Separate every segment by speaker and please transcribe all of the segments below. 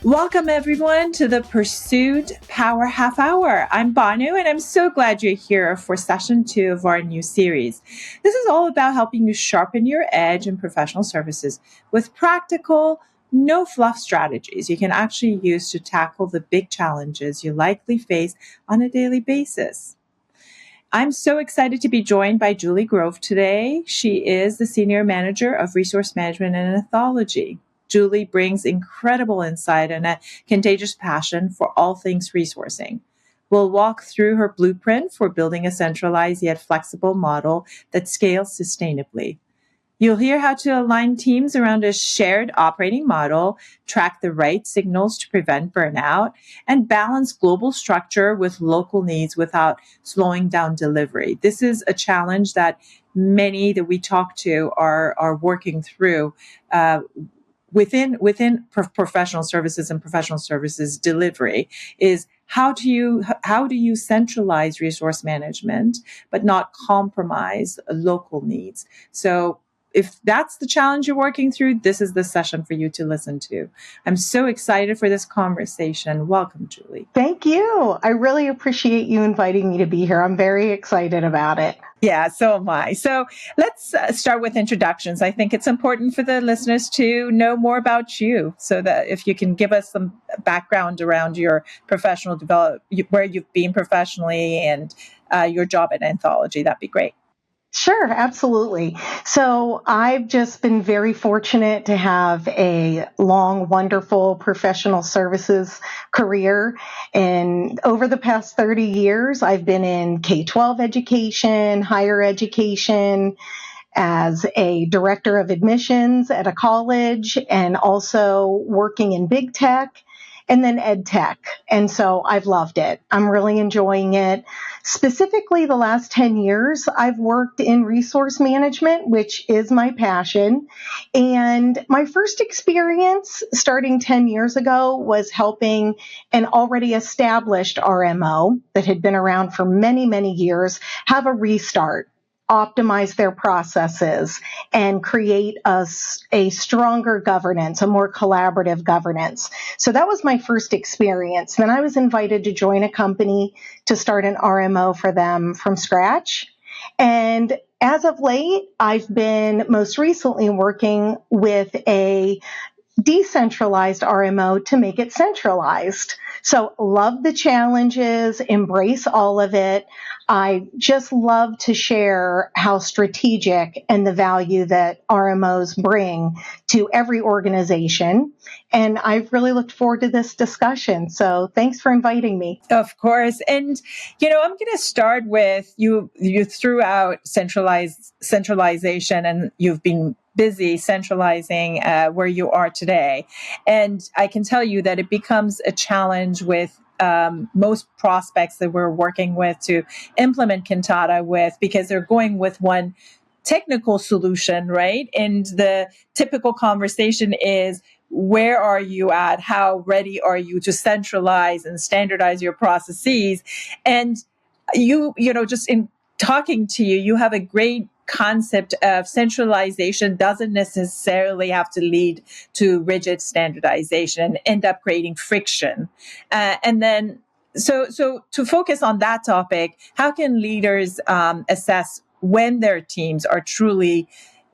Speaker 1: Welcome, everyone, to the Pursuit Power Half Hour. I'm Banoo, and I'm so glad you're here for session 2 of our new series. This is all about helping you sharpen your edge in professional services with practical, no fluff strategies you can actually use to tackle the big challenges you likely face on a daily basis. I'm so excited to be joined by Julie Grove today. She is the Senior Manager of Resource Management and Anthology. Julie brings incredible insight and a contagious passion for all things resourcing. We'll walk through her blueprint for building a centralized yet flexible model that scales sustainably. You'll hear how to align teams around a shared operating model, track the right signals to prevent burnout, and balance global structure with local needs without slowing down delivery. This is a challenge that many that we talk to are working through within professional services and professional services delivery is how do you centralize resource management but not compromise local needs. So if that's the challenge you're working through, this is the session for you to listen to. I'm so excited for this conversation. Welcome, Julie.
Speaker 2: Thank you. I really appreciate you inviting me to be here. I'm very excited about it.
Speaker 1: Yeah, so am I. So let's start with introductions. I think it's important for the listeners to know more about you, so that if you can give us some background around your professional development, where you've been professionally and your job at Anthology, that'd be great.
Speaker 2: Sure, absolutely. So I've just been very fortunate to have a long, wonderful professional services career. And over the past 30 years, I've been in K-12 education, higher education, as a director of admissions at a college, and also working in big tech and then ed tech. And so I've loved it. I'm really enjoying it. Specifically, the last 10 years, I've worked in resource management, which is my passion. And my first experience starting 10 years ago was helping an already established RMO that had been around for many, many years have a restart, optimize their processes, and create a stronger governance, a more collaborative governance. So that was my first experience. Then I was invited to join a company to start an RMO for them from scratch. And as of late, I've been most recently working with a decentralized RMO to make it centralized. So love the challenges, embrace all of it. I just love to share how strategic and the value that RMOs bring to every organization. And I've really looked forward to this discussion. So thanks for inviting me.
Speaker 1: Of course. And, I'm going to start with you threw out centralization, and you've been busy centralizing where you are today. And I can tell you that it becomes a challenge with most prospects that we're working with to implement Kantata with, because they're going with one technical solution, right? And the typical conversation is, where are you at? How ready are you to centralize and standardize your processes? And just in talking to you, you have a great concept of centralization doesn't necessarily have to lead to rigid standardization and end up creating friction. And then, so to focus on that topic, how can leaders assess when their teams are truly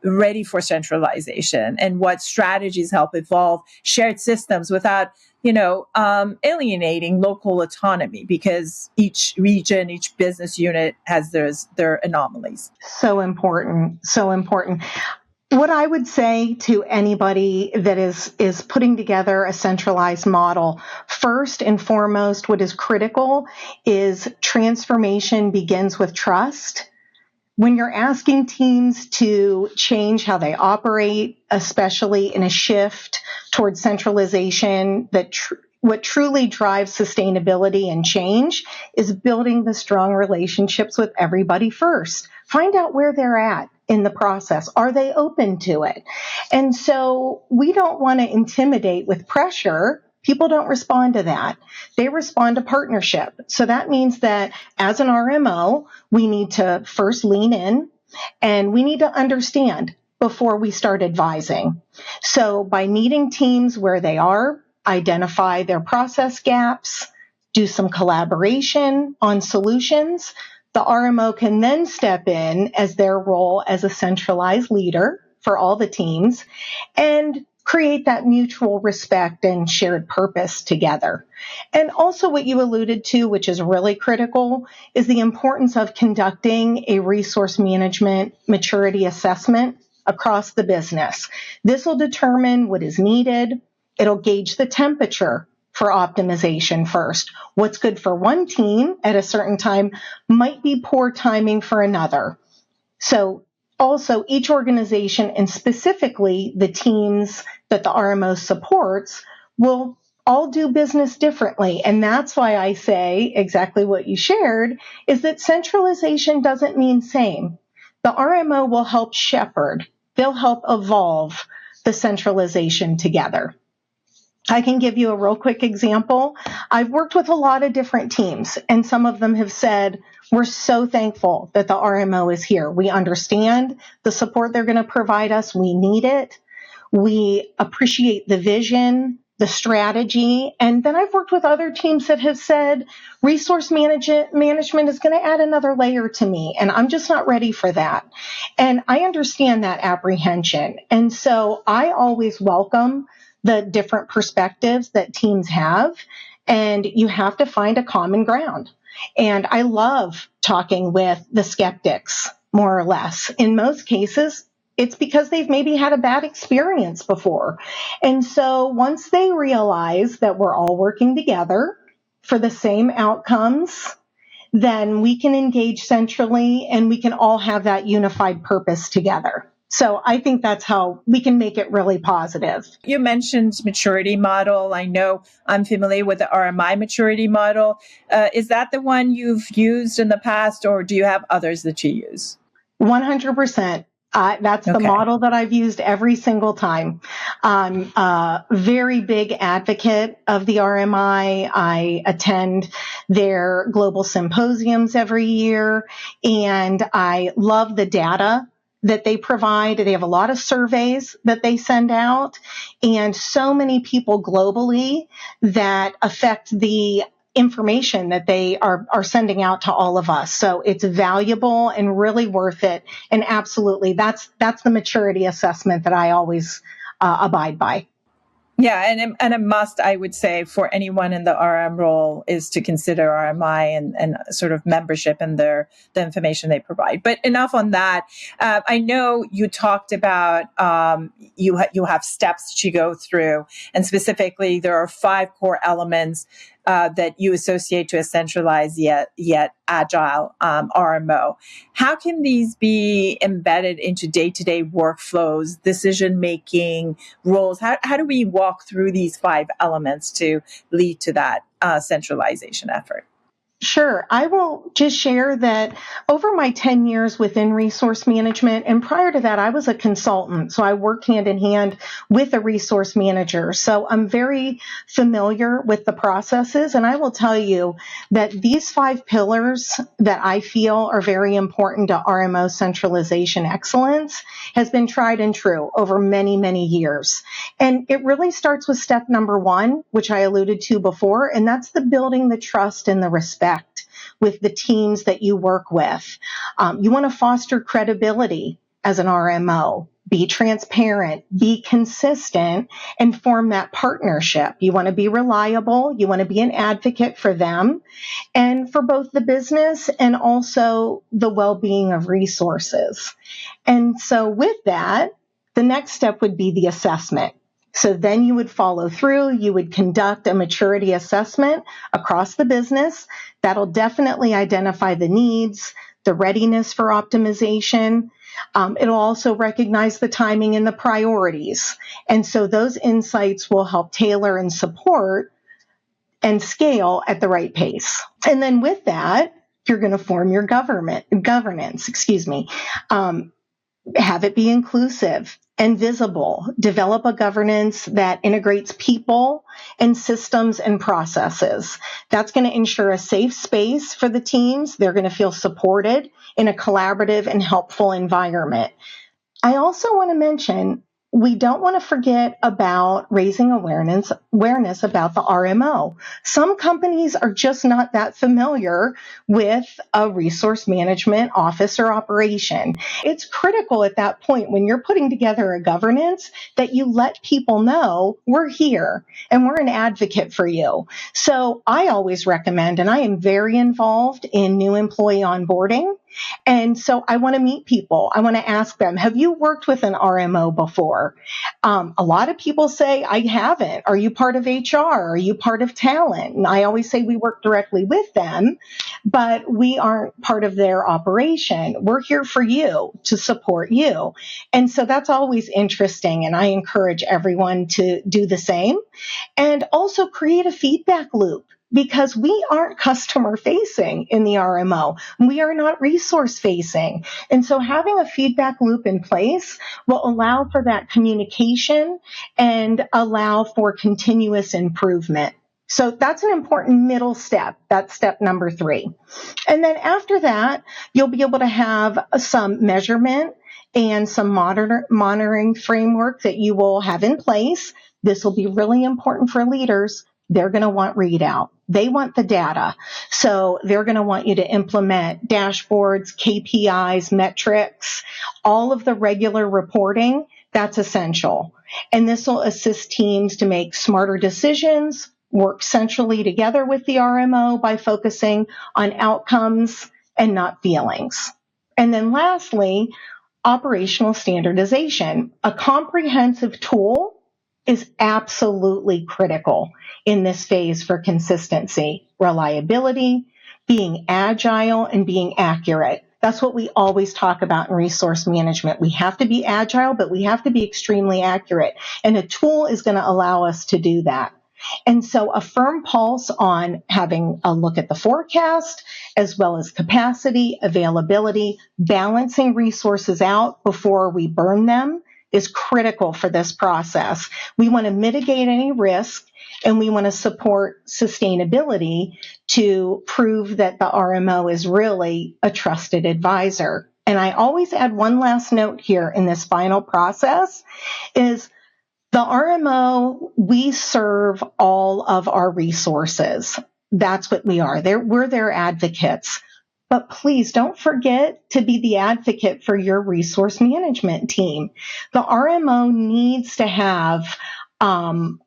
Speaker 1: ready for centralization, and what strategies help evolve shared systems without alienating local autonomy, because each region, each business unit has their anomalies.
Speaker 2: So important. So important. What I would say to anybody that is putting together a centralized model, first and foremost, what is critical is transformation begins with trust. When you're asking teams to change how they operate, especially in a shift towards centralization, what truly drives sustainability and change is building the strong relationships with everybody first. Find out where they're at in the process. Are they open to it? And so we don't want to intimidate with pressure. People don't respond to that. They respond to partnership. So that means that as an RMO, we need to first lean in, and we need to understand before we start advising. So by meeting teams where they are, identify their process gaps, do some collaboration on solutions. The RMO can then step in as their role as a centralized leader for all the teams and create that mutual respect and shared purpose together. And also what you alluded to, which is really critical, is the importance of conducting a resource management maturity assessment across the business. This will determine what is needed. It'll gauge the temperature for optimization first. What's good for one team at a certain time might be poor timing for another. So also each organization, and specifically the teams that the RMO supports, will all do business differently. And that's why I say exactly what you shared, is that centralization doesn't mean same. The RMO will help shepherd. They'll help evolve the centralization together. I can give you a real quick example. I've worked with a lot of different teams, and some of them have said, we're so thankful that the RMO is here. We understand the support they're going to provide us. We need it. We appreciate the vision, the strategy. And then I've worked with other teams that have said, resource management is going to add another layer to me, and I'm just not ready for that. And I understand that apprehension. And so I always welcome the different perspectives that teams have, and you have to find a common ground. And I love talking with the skeptics, more or less. In most cases, it's because they've maybe had a bad experience before. And so once they realize that we're all working together for the same outcomes, then we can engage centrally and we can all have that unified purpose together. So I think that's how we can make it really positive.
Speaker 1: You mentioned maturity model. I know I'm familiar with the RMI maturity model. Is that the one you've used in the past, or do you have others that you use?
Speaker 2: 100%. That's the model that I've used every single time. I'm a very big advocate of the RMI. I attend their global symposiums every year, and I love the data that they provide. They have a lot of surveys that they send out, and so many people globally that affect the information that they are sending out to all of us. So it's valuable and really worth it. And absolutely, that's the maturity assessment that I always abide by.
Speaker 1: Yeah, and a must, I would say, for anyone in the RM role is to consider RMI and sort of membership and the information they provide. But enough on that. I know you talked about you have steps that you go through, and specifically there are 5 core elements that you associate to a centralized yet agile RMO. How can these be embedded into day-to-day workflows, decision-making roles? How do we walk through these 5 elements to lead to that centralization effort?
Speaker 2: Sure. I will just share that over my 10 years within resource management, and prior to that, I was a consultant. So I worked hand in hand with a resource manager. So I'm very familiar with the processes. And I will tell you that these 5 pillars that I feel are very important to RMO centralization excellence has been tried and true over many, many years. And it really starts with step number 1, which I alluded to before, and that's the building the trust and the respect with the teams that you work with. You want to foster credibility as an RMO, be transparent, be consistent, and form that partnership. You want to be reliable. You want to be an advocate for them and for both the business and also the well-being of resources. And so with that, the next step would be the assessment. So then you would follow through, you would conduct a maturity assessment across the business. That'll definitely identify the needs, the readiness for optimization. It'll also recognize the timing and the priorities. And so those insights will help tailor and support and scale at the right pace. And then with that, you're going to form your governance, have it be inclusive and visible. Develop a governance that integrates people and systems and processes. That's going to ensure a safe space for the teams. They're going to feel supported in a collaborative and helpful environment. I also want to mention we don't want to forget about raising awareness about the RMO. Some companies are just not that familiar with a resource management office or operation. It's critical at that point when you're putting together a governance that you let people know we're here and we're an advocate for you. So I always recommend, and I am very involved in new employee onboarding. And so I want to meet people. I want to ask them, have you worked with an RMO before? A lot of people say, I haven't. Are you part of HR? Are you part of talent? And I always say we work directly with them, but we aren't part of their operation. We're here for you, to support you. And so that's always interesting. And I encourage everyone to do the same and also create a feedback loop. Because we aren't customer facing in the RMO. We are not resource facing. And so having a feedback loop in place will allow for that communication and allow for continuous improvement. So that's an important middle step. That's step number 3. And then after that, you'll be able to have some measurement and some monitoring framework that you will have in place. This will be really important for leaders. They're going to want readout. They want the data. So they're going to want you to implement dashboards, KPIs, metrics, all of the regular reporting. That's essential. And this will assist teams to make smarter decisions, work centrally together with the RMO by focusing on outcomes and not feelings. And then lastly, operational standardization. A comprehensive tool is absolutely critical in this phase for consistency, reliability, being agile, and being accurate. That's what we always talk about in resource management. We have to be agile, but we have to be extremely accurate. And a tool is going to allow us to do that. And so a firm pulse on having a look at the forecast, as well as capacity, availability, balancing resources out before we burn them is critical for this process. We want to mitigate any risk and we want to support sustainability to prove that the RMO is really a trusted advisor. And I always add one last note here in this final process is the RMO, we serve all of our resources. That's what we are. We're their advocates. But please don't forget to be the advocate for your resource management team. The RMO needs to have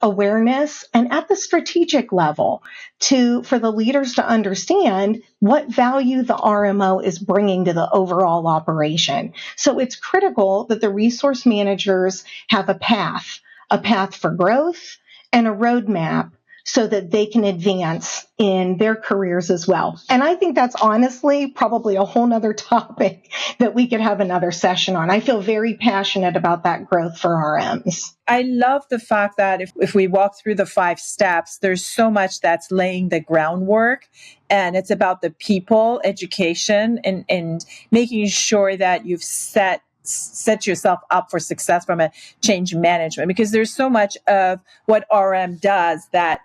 Speaker 2: awareness and at the strategic level for the leaders to understand what value the RMO is bringing to the overall operation. So it's critical that the resource managers have a path for growth and a roadmap so that they can advance in their careers as well. And I think that's honestly probably a whole nother topic that we could have another session on. I feel very passionate about that growth for RMs.
Speaker 1: I love the fact that if we walk through the 5 steps, there's so much that's laying the groundwork, and it's about the people, education, and making sure that you've set yourself up for success from a change management, because there's so much of what RM does that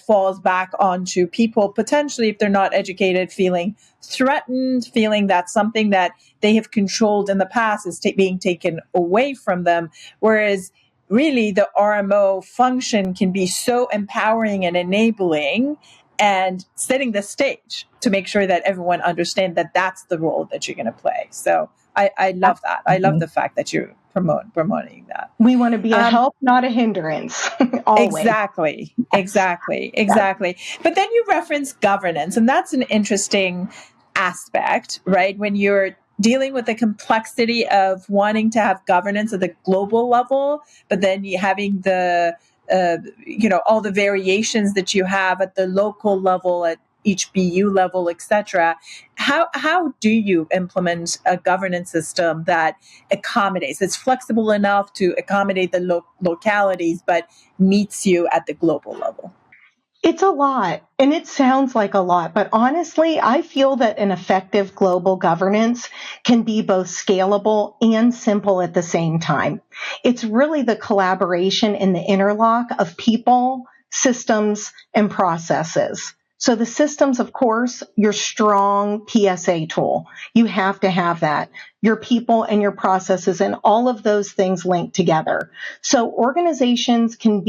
Speaker 1: falls back onto people potentially, if they're not educated, feeling threatened, feeling that something that they have controlled in the past is being taken away from them. Whereas really the RMO function can be so empowering and enabling and setting the stage to make sure that everyone understands that that's the role that you're going to play. So I love that. I love the fact that you're promoting that.
Speaker 2: We want to be a help, not a hindrance. Always.
Speaker 1: Exactly. But then you reference governance, and that's an interesting aspect, right? When you're dealing with the complexity of wanting to have governance at the global level, but then you having the all the variations that you have at the local level, at each BU level, etc. How do you implement a governance system that accommodates? It's flexible enough to accommodate the localities, but meets you at the global level.
Speaker 2: It's a lot, and it sounds like a lot, but honestly, I feel that an effective global governance can be both scalable and simple at the same time. It's really the collaboration and the interlock of people, systems, and processes. So the systems, of course, your strong PSA tool. You have to have that. Your people and your processes and all of those things linked together. So organizations can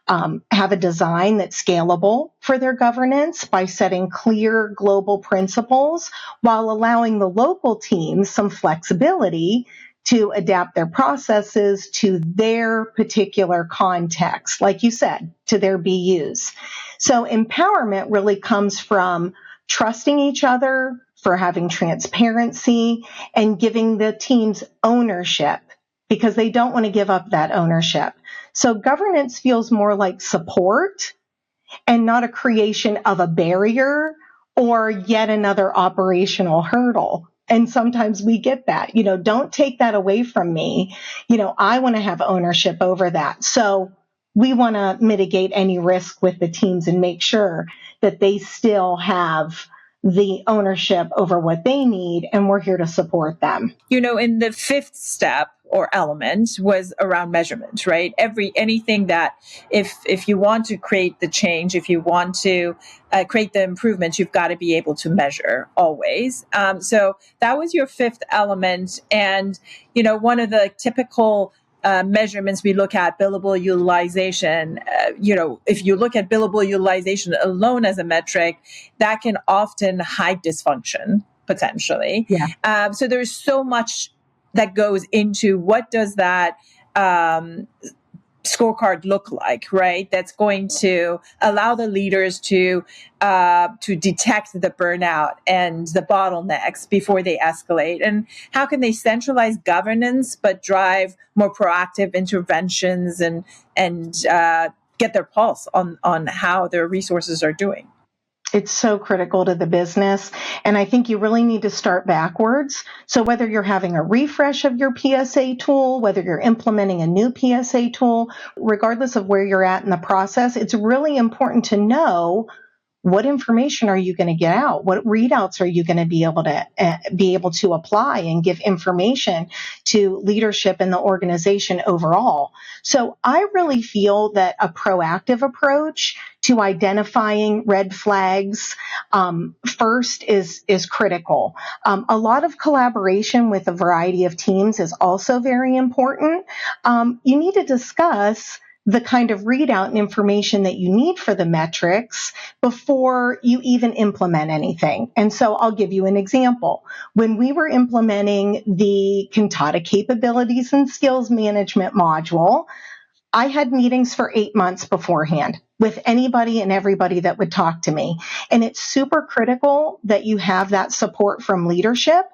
Speaker 2: have a design that's scalable for their governance by setting clear global principles while allowing the local teams some flexibility to adapt their processes to their particular context, like you said, to their BUs. So empowerment really comes from trusting each other, for having transparency, and giving the teams ownership because they don't want to give up that ownership. So governance feels more like support and not a creation of a barrier or yet another operational hurdle. And sometimes we get that, don't take that away from me. I want to have ownership over that. So we want to mitigate any risk with the teams and make sure that they still have the ownership over what they need, and we're here to support them.
Speaker 1: In the fifth step or element was around measurement, right? Anything that if you want to create the change, if you want to create the improvements, you've got to be able to measure always. So that was your fifth element. And, one of the typical measurements we look at, billable utilization. If you look at billable utilization alone as a metric, that can often hide dysfunction potentially.
Speaker 2: Yeah.
Speaker 1: So there's so much that goes into what does that scorecard look like, right? That's going to allow the leaders to detect the burnout and the bottlenecks before they escalate. And how can they centralize governance but drive more proactive interventions and get their pulse on how their resources are doing?
Speaker 2: It's so critical to the business. And I think you really need to start backwards. So whether you're having a refresh of your PSA tool, whether you're implementing a new PSA tool, regardless of where you're at in the process, it's really important to know what information are you going to get out? What readouts are you going to be able to apply and give information to leadership in the organization overall? So I really feel that a proactive approach to identifying red flags first is critical. A lot of collaboration with a variety of teams is also very important. You need to discuss the kind of readout and information that you need for the metrics before you even implement anything. And so I'll give you an example. When we were implementing the Kantata capabilities and skills management module, I had meetings for 8 months beforehand with anybody and everybody that would talk to me. And it's super critical that you have that support from leadership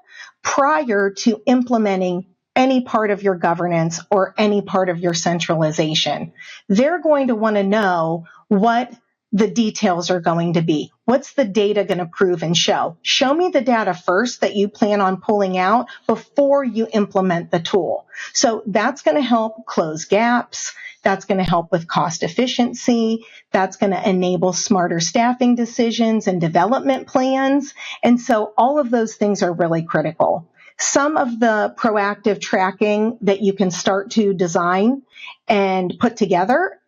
Speaker 2: prior to implementing any part of your governance or any part of your centralization. They're going to want to know what the details are going to be. What's the data going to prove and show? Show me the data first that you plan on pulling out before you implement the tool. So that's going to help close gaps. That's going to help with cost efficiency. That's going to enable smarter staffing decisions and development plans. And so all of those things are really critical. Some of the proactive tracking that you can start to design and put together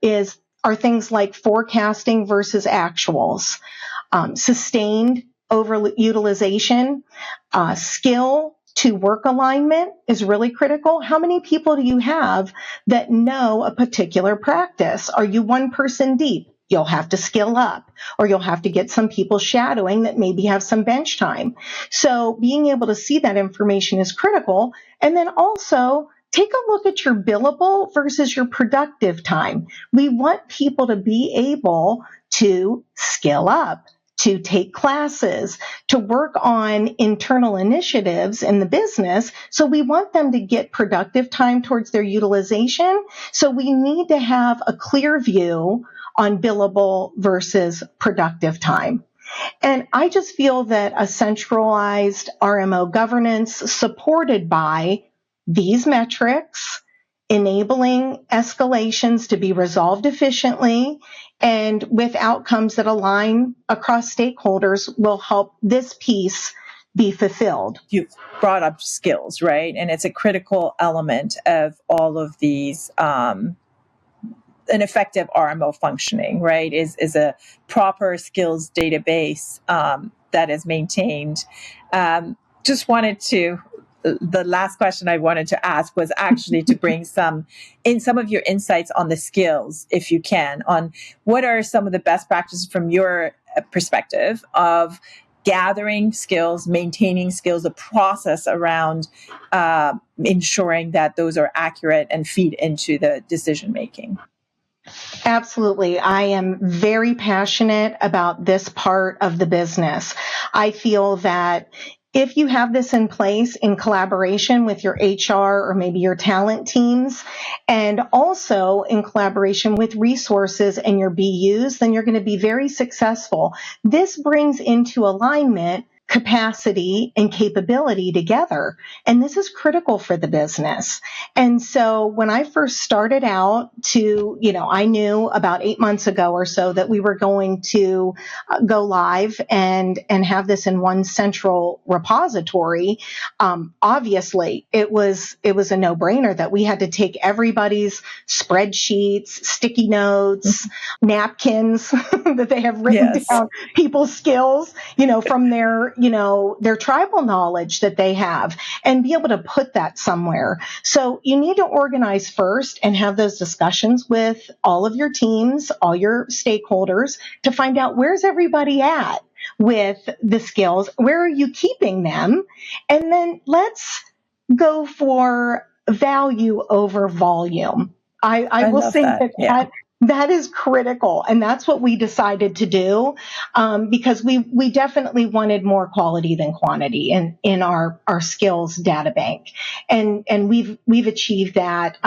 Speaker 2: are things like forecasting versus actuals, sustained overutilization, skill to work alignment is really critical. How many people do you have that know a particular practice? Are you one person deep? You'll have to skill up, or you'll have to get some people shadowing that maybe have some bench time. So being able to see that information is critical. And then also take a look at your billable versus your productive time. We want people to be able to skill up, to take classes, to work on internal initiatives in the business. So we want them to get productive time towards their utilization. So we need to have a clear view on billable versus productive time. And I just feel that a centralized RMO governance supported by these metrics, enabling escalations to be resolved efficiently and with outcomes that align across stakeholders will help this piece be fulfilled.
Speaker 1: You brought up skills, right? And it's a critical element of all of these an effective RMO functioning, right, is a proper skills database that is maintained. Just wanted to, the last question I wanted to ask was actually to bring some of your insights on the skills, if you can, on what are some of the best practices from your perspective of gathering skills, maintaining skills, the process around ensuring that those are accurate and feed into the decision making.
Speaker 2: Absolutely. I am very passionate about this part of the business. I feel that if you have this in place in collaboration with your HR or maybe your talent teams, and also in collaboration with resources and your BUs, then you're going to be very successful. This brings into alignment capacity and capability together. And this is critical for the business. And so when I first started out I knew about 8 months ago or so that we were going to go live and have this in one central repository. Obviously, it was a no-brainer that we had to take everybody's spreadsheets, sticky notes, napkins that they have written down people's skills, from their tribal knowledge that they have, and be able to put that somewhere. So you need to organize first and have those discussions with all of your teams, all your stakeholders, to find out where's everybody at with the skills, where are you keeping them, and then let's go for value over volume. I will say that is critical, and that's what we decided to do, because we definitely wanted more quality than quantity in our skills data bank, and we've achieved that.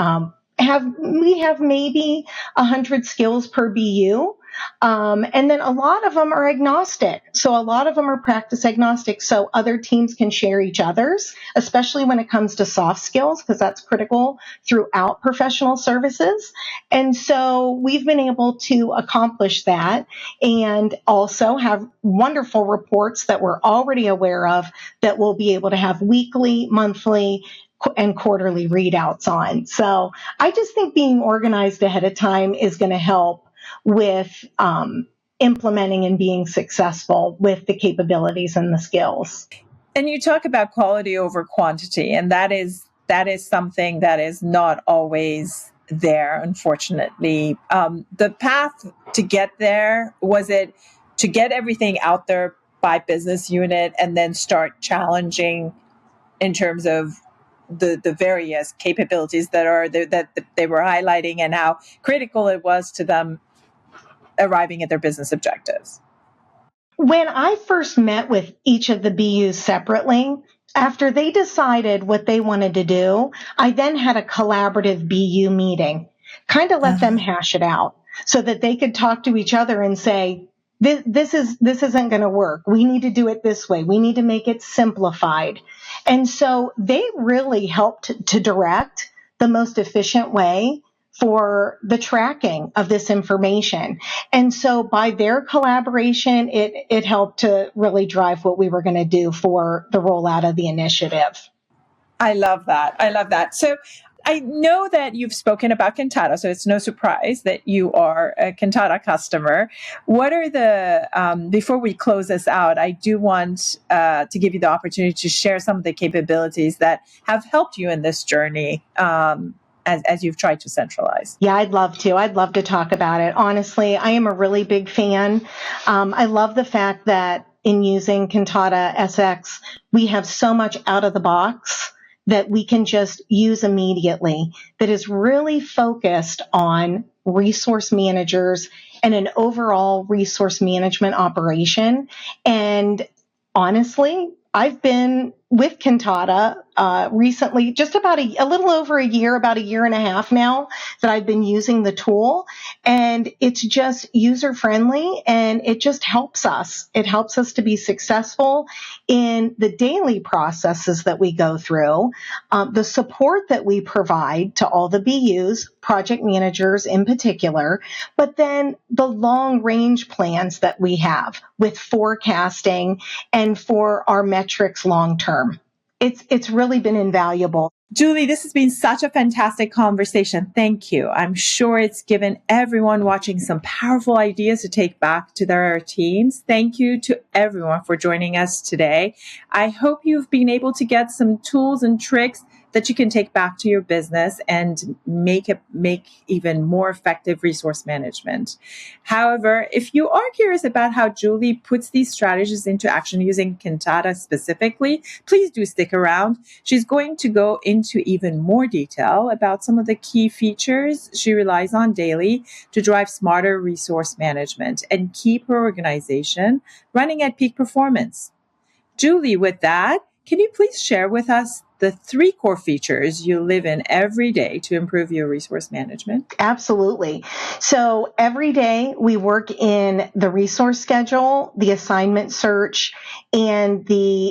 Speaker 2: We have maybe 100 skills per BU. And then a lot of them are agnostic. So a lot of them are practice agnostic. So other teams can share each other's, especially when it comes to soft skills, because that's critical throughout professional services. And so we've been able to accomplish that and also have wonderful reports that we're already aware of that we'll be able to have weekly, monthly, and quarterly readouts on. So I just think being organized ahead of time is going to help with implementing and being successful with the capabilities and the skills.
Speaker 1: And you talk about quality over quantity, and that is something that is not always there, unfortunately. The path to get there, was it to get everything out there by business unit and then start challenging in terms of the various capabilities that they were highlighting and how critical it was to them arriving at their business objectives?
Speaker 2: When I first met with each of the BUs separately, after they decided what they wanted to do, I then had a collaborative BU meeting, kind of let them hash it out so that they could talk to each other and say, this isn't going to work. We need to do it this way. We need to make it simplified. And so they really helped to direct the most efficient way for the tracking of this information. And so by their collaboration, it helped to really drive what we were going to do for the rollout of the initiative.
Speaker 1: I love that. So I know that you've spoken about Kantata, so it's no surprise that you are a Kantata customer. What are before we close this out, I do want to give you the opportunity to share some of the capabilities that have helped you in this journey as you've tried to centralize.
Speaker 2: Yeah, I'd love to. I'd love to talk about it. Honestly, I am a really big fan. I love the fact that in using Kantata SX, we have so much out of the box that we can just use immediately that is really focused on resource managers and an overall resource management operation. And honestly, I've been with Kantata recently, just about a little over a year, about a year and a half now that I've been using the tool. And it's just user friendly and it just helps us. It helps us to be successful in the daily processes that we go through, the support that we provide to all the BUs, project managers in particular, but then the long range plans that we have with forecasting and for our metrics long term. It's really been invaluable.
Speaker 1: Julie, this has been such a fantastic conversation. Thank you. I'm sure it's given everyone watching some powerful ideas to take back to their teams. Thank you to everyone for joining us today. I hope you've been able to get some tools and tricks that you can take back to your business and make even more effective resource management. However, if you are curious about how Julie puts these strategies into action using Kantata specifically, please do stick around. She's going to go into even more detail about some of the key features she relies on daily to drive smarter resource management and keep her organization running at peak performance. Julie, with that, can you please share with us the 3 core features you live in every day to improve your resource management?
Speaker 2: Absolutely. So every day we work in the resource schedule, the assignment search, and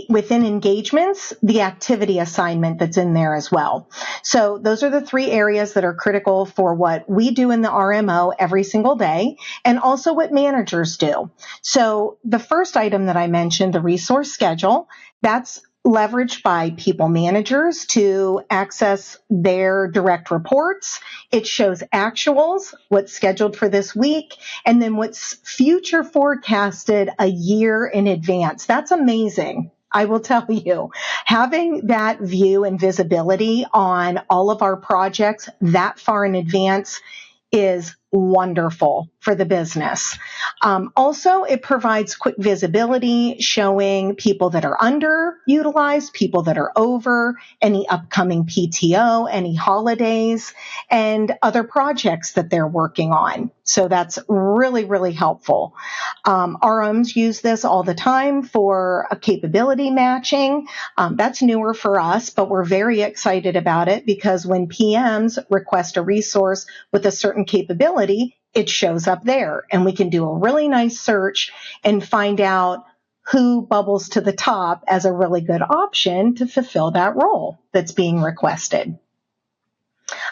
Speaker 2: within engagements, the activity assignment that's in there as well. So those are the 3 areas that are critical for what we do in the RMO every single day, and also what managers do. So the first item that I mentioned, the resource schedule, that's leveraged by people managers to access their direct reports. It shows actuals, what's scheduled for this week, and then what's future forecasted a year in advance. That's amazing. I will tell you, having that view and visibility on all of our projects that far in advance is wonderful for the business. Also, it provides quick visibility showing people that are underutilized, people that are over, any upcoming PTO, any holidays, and other projects that they're working on. So that's really, really helpful. RMs use this all the time for a capability matching. That's newer for us, but we're very excited about it because when PMs request a resource with a certain capability, it shows up there and we can do a really nice search and find out who bubbles to the top as a really good option to fulfill that role that's being requested.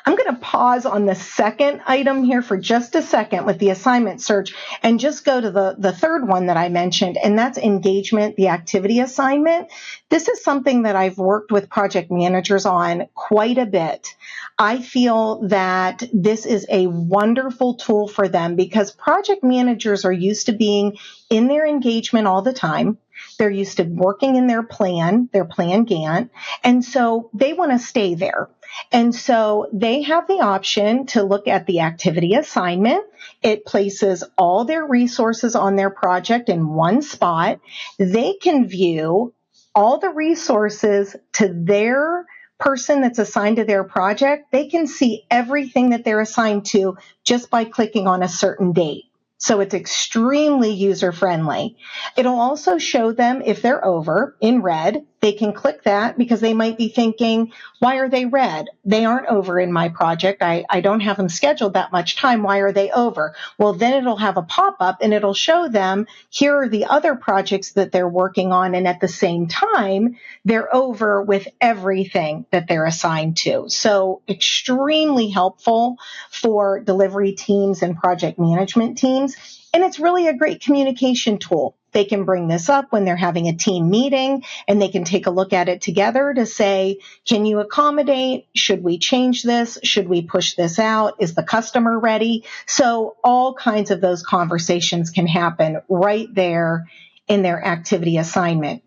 Speaker 2: I'm going to pause on the second item here for just a second with the assignment search and just go to the third one that I mentioned, and that's engagement, the activity assignment. This is something that I've worked with project managers on quite a bit. I feel that this is a wonderful tool for them because project managers are used to being in their engagement all the time. They're used to working in their plan Gantt, and so they want to stay there. And so they have the option to look at the activity assignment. It places all their resources on their project in one spot. They can view all the resources to their person that's assigned to their project. They can see everything that they're assigned to just by clicking on a certain date. So it's extremely user friendly. It'll also show them if they're over in red. They can click that because they might be thinking, why are they red? They aren't over in my project. I don't have them scheduled that much time. Why are they over? Well, then it'll have a pop-up and it'll show them here are the other projects that they're working on. And at the same time, they're over with everything that they're assigned to. So extremely helpful for delivery teams and project management teams. And it's really a great communication tool. They can bring this up when they're having a team meeting and they can take a look at it together to say, can you accommodate? Should we change this? Should we push this out? Is the customer ready? So all kinds of those conversations can happen right there in their activity assignment.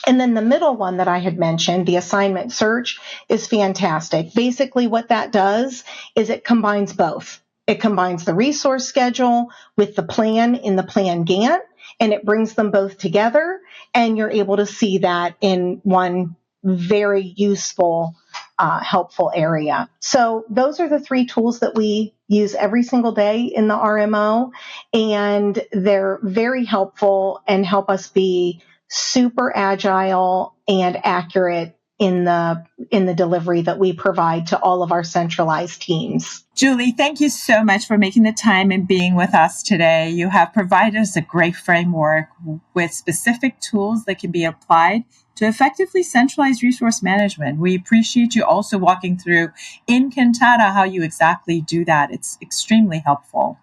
Speaker 2: And then the middle one that I had mentioned, the assignment search, is fantastic. Basically, what that does is it combines both. It combines the resource schedule with the plan in the plan Gantt, and it brings them both together, and you're able to see that in one very useful, helpful area. So those are the 3 tools that we use every single day in the RMO, and they're very helpful and help us be super agile and accurate in the delivery that we provide to all of our centralized teams.
Speaker 1: Julie, thank you so much for making the time and being with us today. You have provided us a great framework with specific tools that can be applied to effectively centralize resource management. We appreciate you also walking through in Kantata how you exactly do that. It's extremely helpful.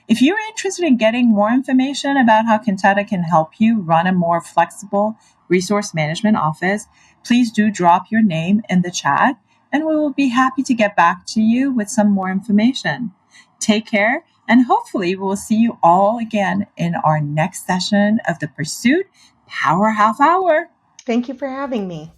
Speaker 1: If you're interested in getting more information about how Kantata can help you run a more flexible resource management office, please do drop your name in the chat, and we will be happy to get back to you with some more information. Take care, and hopefully we will see you all again in our next session of the Pursuit Power Half Hour.
Speaker 2: Thank you for having me.